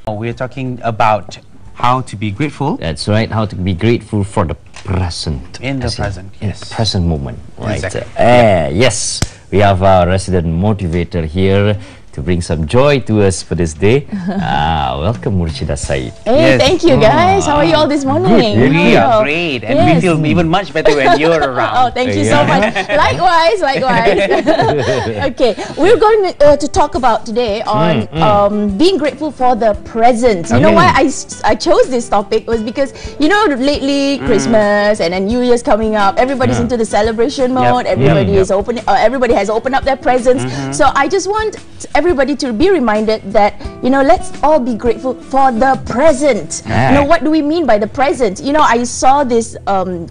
We're talking about how to be grateful. That's right, how to be grateful for the present. In the present, in yes. the present moment, right? Exactly. Yes, we have our resident motivator here to bring some joy to us for this day. Welcome, Murshida Said. Hey, thank you guys. How are you all this morning? Good. We are great, and we feel even much better when you're around. Oh, thank you so much. Likewise. Okay, we're going to talk about today on being grateful for the present. You know why I chose this topic was because, you know, lately Christmas and then New Year's coming up, everybody's into the celebration mode. Everybody is opening. Everybody has opened up their presents. So I just want everybody to be reminded that, you know, let's all be grateful for the present. You know, what do we mean by the present? You know, I saw this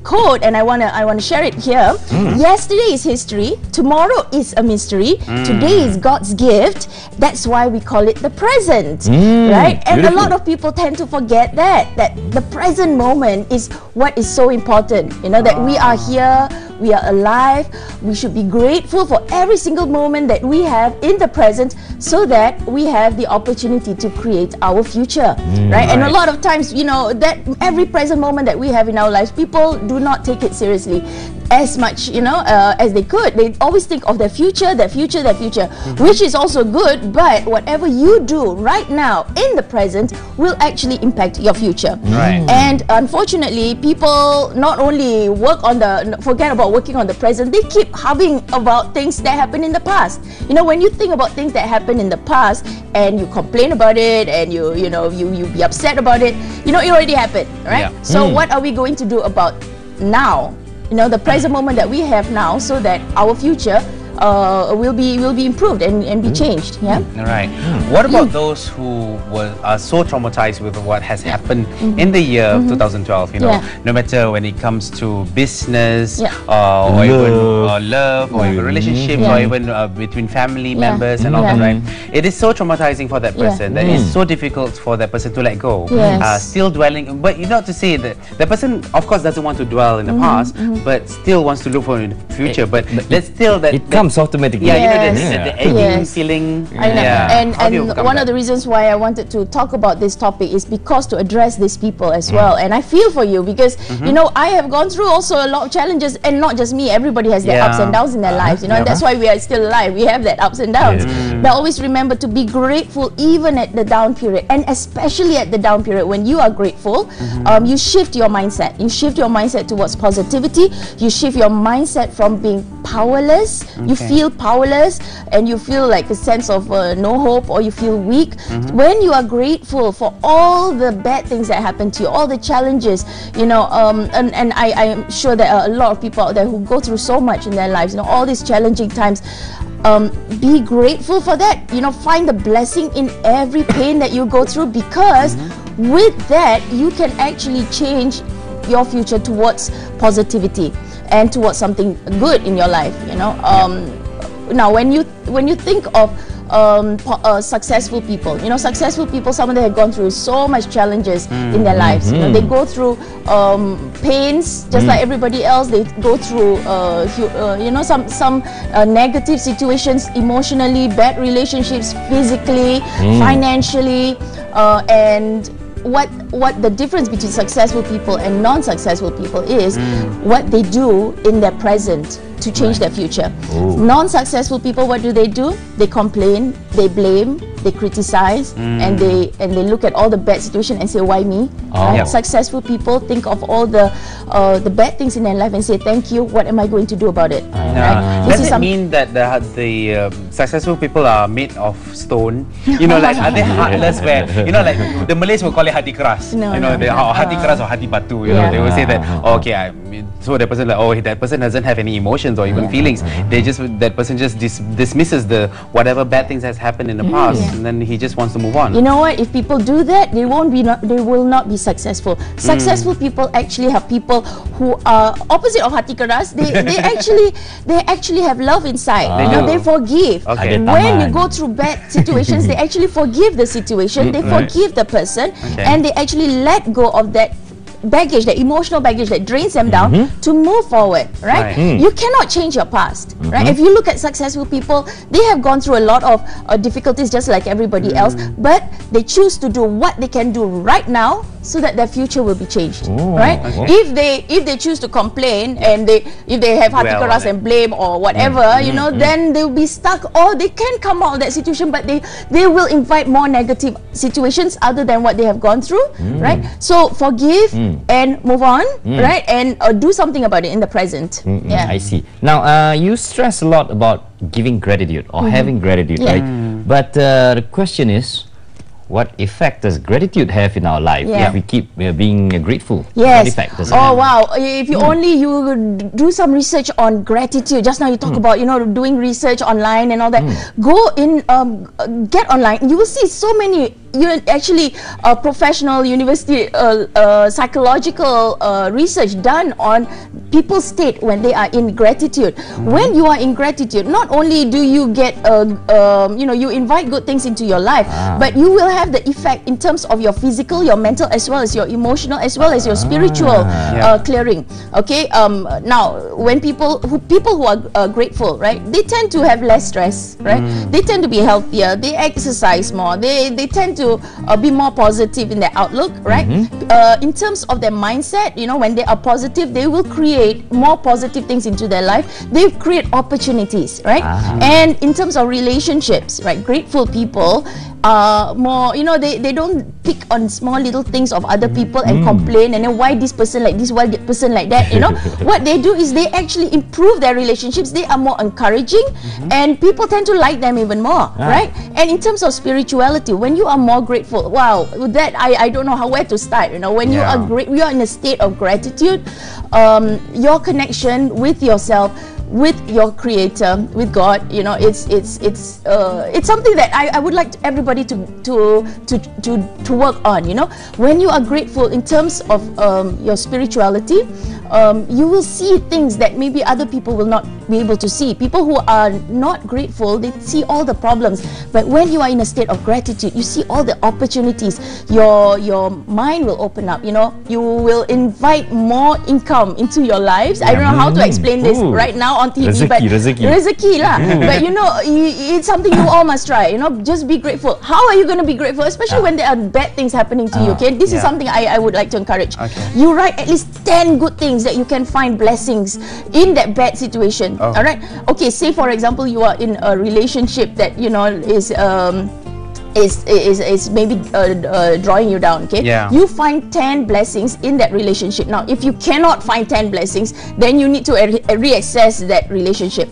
quote and I wanna share it here. Yesterday is history, tomorrow is a mystery, today is God's gift. That's why we call it the present, right? And a lot of people tend to forget that the present moment is what is so important. You know, that we are here, we are alive. We should be grateful for every single moment that we have in the present, so that we have the opportunity to create our future, right? And a lot of times, you know, that every present moment that we have in our lives, people do not take it seriously as much, you know, as they could. They always think of their future, which is also good, but whatever you do right now in the present will actually impact your future. And unfortunately, people not only forget about working on the present, they keep hubbing about things that happened in the past. You know, when you think about things that happened in the past and you complain about it and you be upset about it, you know, it already happened, right? So what are we going to do about now? You know, the present moment that we have now, so that our future will be improved and be changed. Right. What about those who are so traumatized with what has happened in the year of 2012? You know, no matter when it comes to business, or even love, or even relationships, or even between family members and all that. Right. It is so traumatizing for that person that it's so difficult for that person to let go. Still dwelling, but you know, to say that the person, of course, doesn't want to dwell in the past, but still wants to look for the future. But that's still that. Comes automatically. You know, the aching feeling. I know. And one of the reasons why I wanted to talk about this topic is because to address these people as well. And I feel for you because, you know, I have gone through also a lot of challenges, and not just me. Everybody has their ups and downs in their lives, you know, and that's why we are still alive. We have that ups and downs. But always remember to be grateful even at the down period, and especially at the down period. When you are grateful, you shift your mindset. You shift your mindset towards positivity. You shift your mindset from being powerless. You feel powerless and you feel like a sense of no hope, or you feel weak. When you are grateful for all the bad things that happen to you, all the challenges, you know, and I am sure there are a lot of people out there who go through so much in their lives, you know, all these challenging times. Be grateful for that. You know, find the blessing in every pain that you go through, because with that you can actually change your future towards positivity and towards something good in your life, you know. Now when you think of successful people, you know, successful people, some of them have gone through so much challenges in their lives. You know, they go through pains just like everybody else. They go through you know, some negative situations emotionally, bad relationships, physically, financially, and what the difference between successful people and non-successful people is what they do in their present to change their future. Non-successful people, what do? They complain, they blame, they criticize, and they look at all the bad situation and say, why me? Successful people think of all the bad things in their life and say, thank you, what am I going to do about it? Does it mean that the successful people are made of stone? You know, like, are they heartless? Where, you know, like the Malays will call it hati keras. You know, hati keras or hati batu. You know, they will say that, so the person, like, that person doesn't have any emotions or even feelings. That person just dismisses the whatever bad things has happened in the past, and then he just wants to move on. You know what? If people do that, they will not be successful. Successful people actually have people who are opposite of hati keras. They actually have love inside. They forgive. When you go through bad situations, they actually forgive the situation. They forgive the person, and they actually let go of that baggage, that emotional baggage that drains them down to move forward, right? You cannot change your past, right? If you look at successful people, they have gone through a lot of difficulties just like everybody else, but they choose to do what they can do right now so that their future will be changed, right? Okay. If they choose to complain and if they have hati keras and blame or whatever, you know, then they'll be stuck, or they can come out of that situation, but they will invite more negative situations other than what they have gone through, right? So forgive and move on, right? And do something about it in the present. Yeah, I see. Now, you stress a lot about giving gratitude or having gratitude, right? But the question is, what effect does gratitude have in our life if we keep being grateful? Yes. What effect does it have? Oh wow! If you only do some research on gratitude. Just now you talk about, you know, doing research online and all that. Go in, get online. You will see so many. Actually professional university psychological research done on people's state when they are in gratitude. When you are in gratitude, not only do you get you know, you invite good things into your life, but you will have the effect in terms of your physical, your mental, as well as your emotional, as well as your spiritual clearing. Okay, now when people who are grateful, right, they tend to have less stress, right? They tend to be healthier, they exercise more, they tend to be more positive in their outlook, right? In terms of their mindset, you know, when they are positive, they will create more positive things into their life. They create opportunities, right? And in terms of relationships, right, grateful people more, you know, they don't pick on small little things of other people and complain, and then why this person like this, why that person like that, you know. What they do is they actually improve their relationships. They are more encouraging, and people tend to like them even more, right? And in terms of spirituality, when you are more grateful, wow, that I don't know where to start, you know. When you are you are in a state of gratitude, your connection with yourself, with your creator, with God, you know, it's something that I would like everybody to work on, you know. When you are grateful in terms of your spirituality, you will see things that maybe other people will not be able to see. People who are not grateful, they see all the problems, but when you are in a state of gratitude, you see all the opportunities. Your mind will open up, you know. You will invite more income into your lives. I don't know how to explain this right now on TV, but rezeki lah. But you know, it's something you all must try, you know. Just be grateful. How are you going to be grateful, especially when there are bad things happening to you? Okay, this is something I would like to encourage. You write at least 10 good things that you can find blessings in that bad situation. All right, okay, say for example you are in a relationship that, you know, is maybe drawing you down, okay? You find 10 blessings in that relationship. Now, if you cannot find 10 blessings, then you need to reassess that relationship.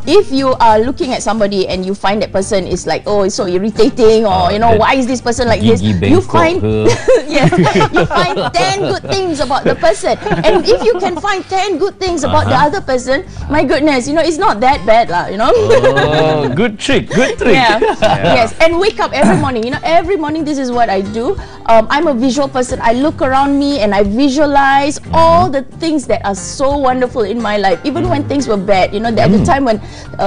If you are looking at somebody and you find that person is like, oh, it's so irritating, or you know, why is this person like this? You find you find 10 good things about the person. And if you can find 10 good things about the other person, my goodness, you know, it's not that bad lah, you know. Oh, good trick, good trick. Yes, and wake up every morning. You know, every morning this is what I do. I'm a visual person. I look around me and I visualize all the things that are so wonderful in my life, even when things were bad. You know, at the time when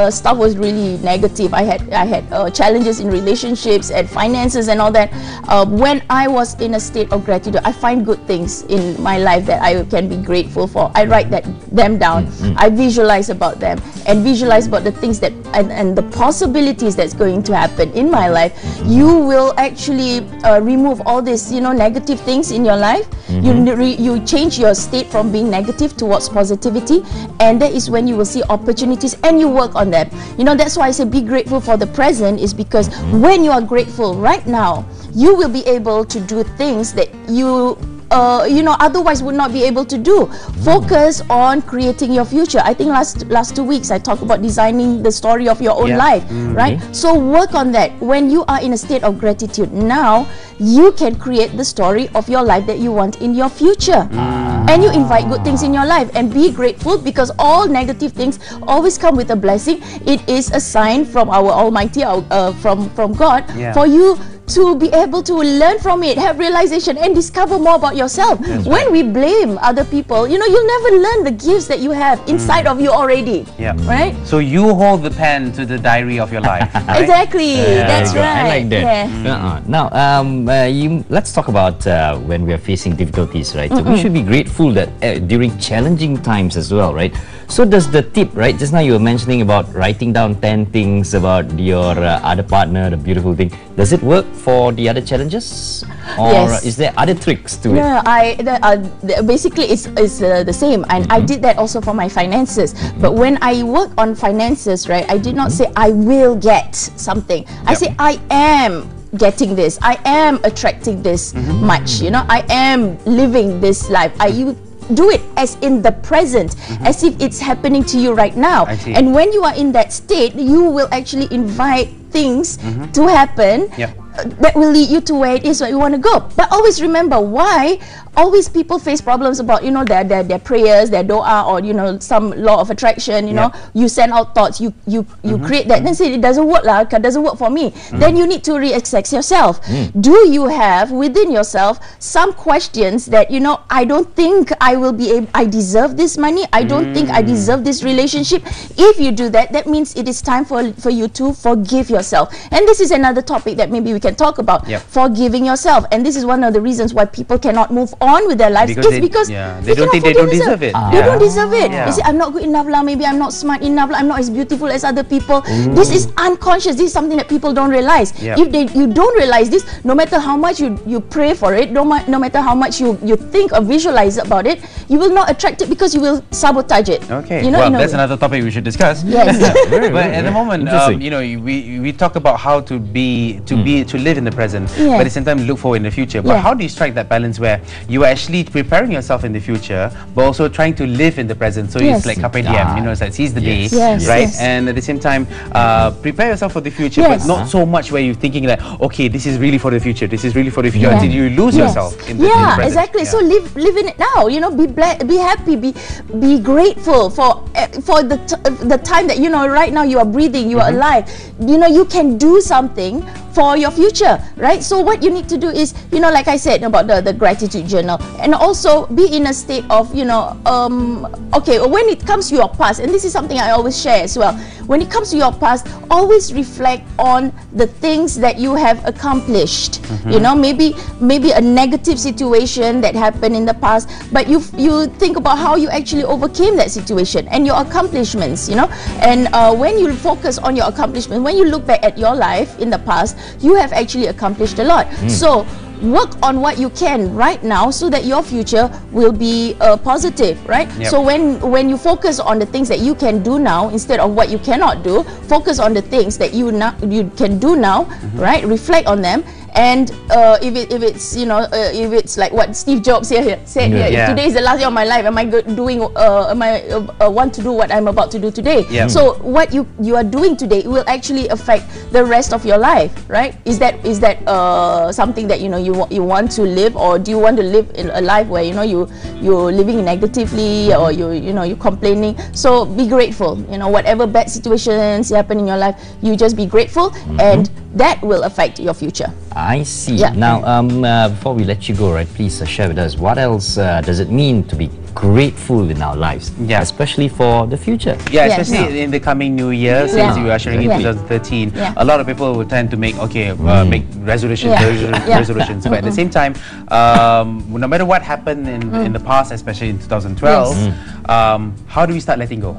stuff was really negative, I had challenges in relationships and finances and all that. When I was in a state of gratitude, I find good things in my life that I can be grateful for. I write them down. I visualize about them and visualize about the things that and the possibilities that's going to happen in my life. You will actually remove all these, you know, negative things in your life. You change your state from being negative towards positivity, and that is when you will see opportunities and you work on them. You know, that's why I say be grateful for the present, is because when you are grateful right now, you will be able to do things that you know, otherwise would not be able to do. Focus on creating your future. I think last 2 weeks I talked about designing the story of your own life, right? So work on that. When you are in a state of gratitude now, you can create the story of your life that you want in your future. And you invite good things in your life, and be grateful, because all negative things always come with a blessing. It is a sign from our Almighty, from God, for you to be able to learn from it, have realization, and discover more about yourself. When we blame other people, you know, you'll never learn the gifts that you have inside of you already. Right? So you hold the pen to the diary of your life. Right? Exactly. That's right. I like that. Now, let's talk about when we are facing difficulties, right? We should be grateful that during challenging times as well, right? So does the tip, right? Just now you were mentioning about writing down 10 things about your other partner, the beautiful thing. Does it work for the other challenges? Or is there other tricks to it? Basically it's the same, and I did that also for my finances. But when I work on finances, right, I did not say I will get something. I say I am getting this. I am attracting this much. You know, I am living this life. You do it as in the present, as if it's happening to you right now. And when you are in that state, you will actually invite things to happen that will lead you to where it is where you want to go. But always remember why always people face problems about, you know, their prayers, their dua, or, you know, some law of attraction. You know, you send out thoughts, you create that, then say it doesn't work, it doesn't work for me. Then you need to reassess yourself. Do you have within yourself some questions that, you know, I don't think I will be able, I deserve this money, I don't think I deserve this relationship. If you do that, that means it is time for you to forgive yourself. And this is another topic that maybe we can talk about, forgiving yourself. And this is one of the reasons why people cannot move on with their lives, because they don't think they don't deserve it. They don't deserve it. They say, I'm not good enough lah, maybe I'm not smart enough lah, I'm not as beautiful as other people. This is unconscious. This is something that people don't realize. If you don't realize this, no matter how much you pray for it, no matter how much you think or visualize about it, you will not attract it, because you will sabotage it. You know, well, that's another topic we should discuss. But at the moment, you know, we talk about how to live in the present, but at the same time look forward in the future. But how do you strike that balance where you are actually preparing yourself in the future, but also trying to live in the present? So it's like carpe diem, you know, it's like seize the day, right? And at the same time, prepare yourself for the future, but not so much where you're thinking like, okay, this is really for the future, this is really for the future, until you lose yourself in the present. Exactly. So live in it now. You know, be happy, be grateful for the time that, you know, right now you are breathing, you are alive. You know, you can do something for your future, right? So what you need to do is, you know, like I said about the gratitude journal, and also be in a state of, you know, okay, when it comes to your past, and this is something I always share as well, when it comes to your past, always reflect on the things that you have accomplished. You know, maybe a negative situation that happened in the past, but you think about how you actually overcame that situation and your accomplishments, you know. And when you focus on your accomplishments, when you look back at your life in the past, you have actually accomplished a lot. So work on what you can right now, so that your future will be positive, right? So when you focus on the things that you can do now instead of what you cannot do, focus on the things that you can do now, right? Reflect on them. And if it's, you know, if it's like what Steve Jobs said here, today is the last day of my life, am I want to do what I'm about to do today? So what you are doing today will actually affect the rest of your life, right? Is that something that, you know, you want to live, or do you want to live in a life where, you know, you're living negatively, or you're complaining? So be grateful. You know, whatever bad situations happen in your life, you just be grateful, and that will affect your future. I see. Now, before we let you go, right, please share with us, what else does it mean to be grateful in our lives, especially for the future? Especially in the coming new year, since we are sharing in 2013, a lot of people will tend to make make resolutions, but at the same time, no matter what happened in the past, especially in 2012, how do we start letting go?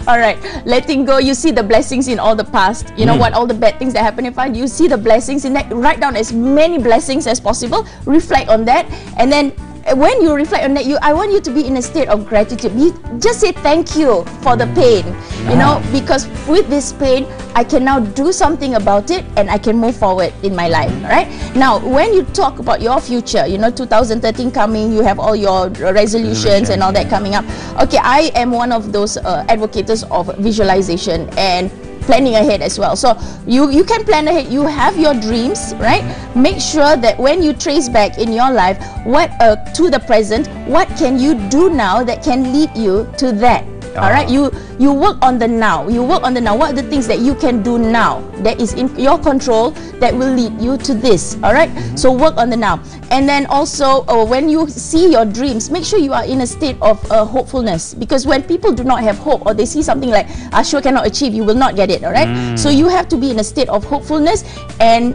All right, letting go. You see the blessings in all the past. You know what, all the bad things that happen in life, you see the blessings in that. Write down as many blessings as possible, reflect on that, and then when you reflect on that, I want you to be in a state of gratitude. Just say thank you for the pain, you know, because with this pain, I can now do something about it, and I can move forward in my life, right? Now, when you talk about your future, you know, 2013 coming, you have all your resolutions and all that coming up. Okay, I am one of those advocates of visualization and planning ahead as well. So you can plan ahead. You have your dreams, right? Make sure that when you trace back in your life what to the present, what can you do now that can lead you to that? All right, you work on the now. You work on the now. What are the things that you can do now that is in your control that will lead you to this? All right, so work on the now. And then also when you see your dreams, make sure you are in a state of hopefulness, because when people do not have hope, or they see something like I sure cannot achieve, you will not get it. All right, so you have to be in a state of hopefulness and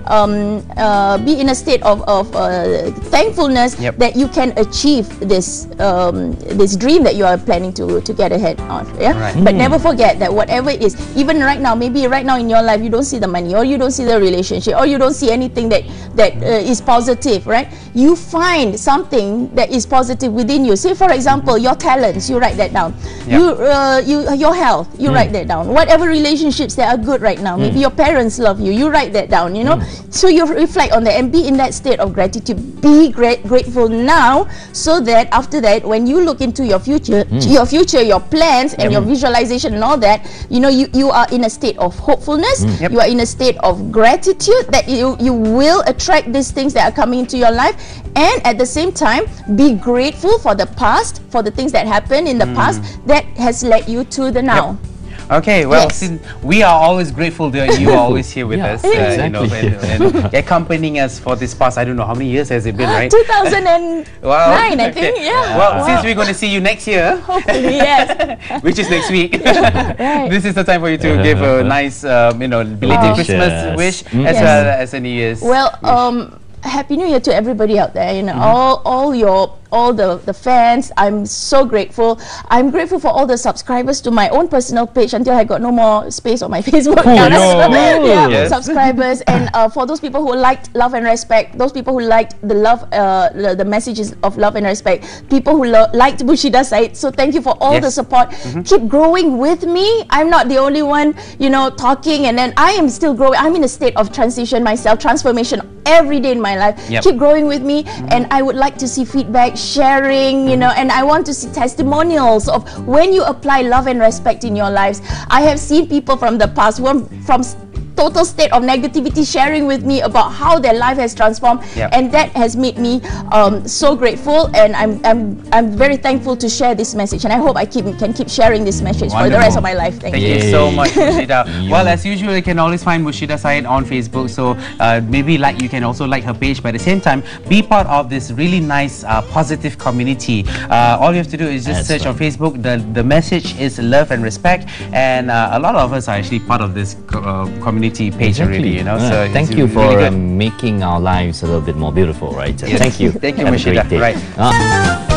be in a state of thankfulness that you can achieve this this dream that you are planning to get ahead on. Yeah, but never forget that whatever it is, even right now, maybe right now in your life you don't see the money, or you don't see the relationship, or you don't see anything that is positive, right? You find something that is positive within you. Say for example, your talents, you write that down. Your health, you write that down. Whatever relationships that are good right now, maybe your parents love you, you write that down, you know. So you reflect on that and be in that state of gratitude. Be grateful now, so that after that, when you look into your future, your plans and your visualization and all that, you know, you are in a state of hopefulness. You are in a state of gratitude that you will attract these things that are coming into your life, and at the same time be grateful for the past, for the things that happened in the past that has led you to the now. Okay, well, since we are always grateful that you are always here with us, you know, and accompanying us for this past, I don't know how many years has it been, right? 2009, I think. Yeah. Well, since we're going to see you next year, hopefully, yes, which is next week, this is the time for you to give a nice, you know, belated Christmas wish as well as a New Year's. Well, Happy New Year to everybody out there. You know, all the fans. I'm so grateful. I'm grateful for all the subscribers to my own personal page until I got no more space on my Facebook. Subscribers, and for those people who liked Love and Respect, those people who liked the love, the messages of love and respect, people who liked Mushida Said. So thank you for all the support. Keep growing with me. I'm not the only one, you know, talking, and then I am still growing. I'm in a state of transition myself, transformation every day in my life. Keep growing with me, and I would like to see feedback, sharing, you know, and I want to see testimonials of when you apply love and respect in your lives. I have seen people from the past from total state of negativity sharing with me about how their life has transformed, and that has made me so grateful, and I'm very thankful to share this message, and I hope I can keep sharing this message for the rest of my life. Thank you so much, Mushida. Well, as usual, you can always find Mushida Said on Facebook, so maybe you can also like her page, but at the same time be part of this really nice positive community. All you have to do is just search on Facebook. The message is love and respect, and a lot of us are actually part of this community page already, you know. So thank you for really making our lives a little bit more beautiful, right? Thank you. Thank you, Mushida. Right.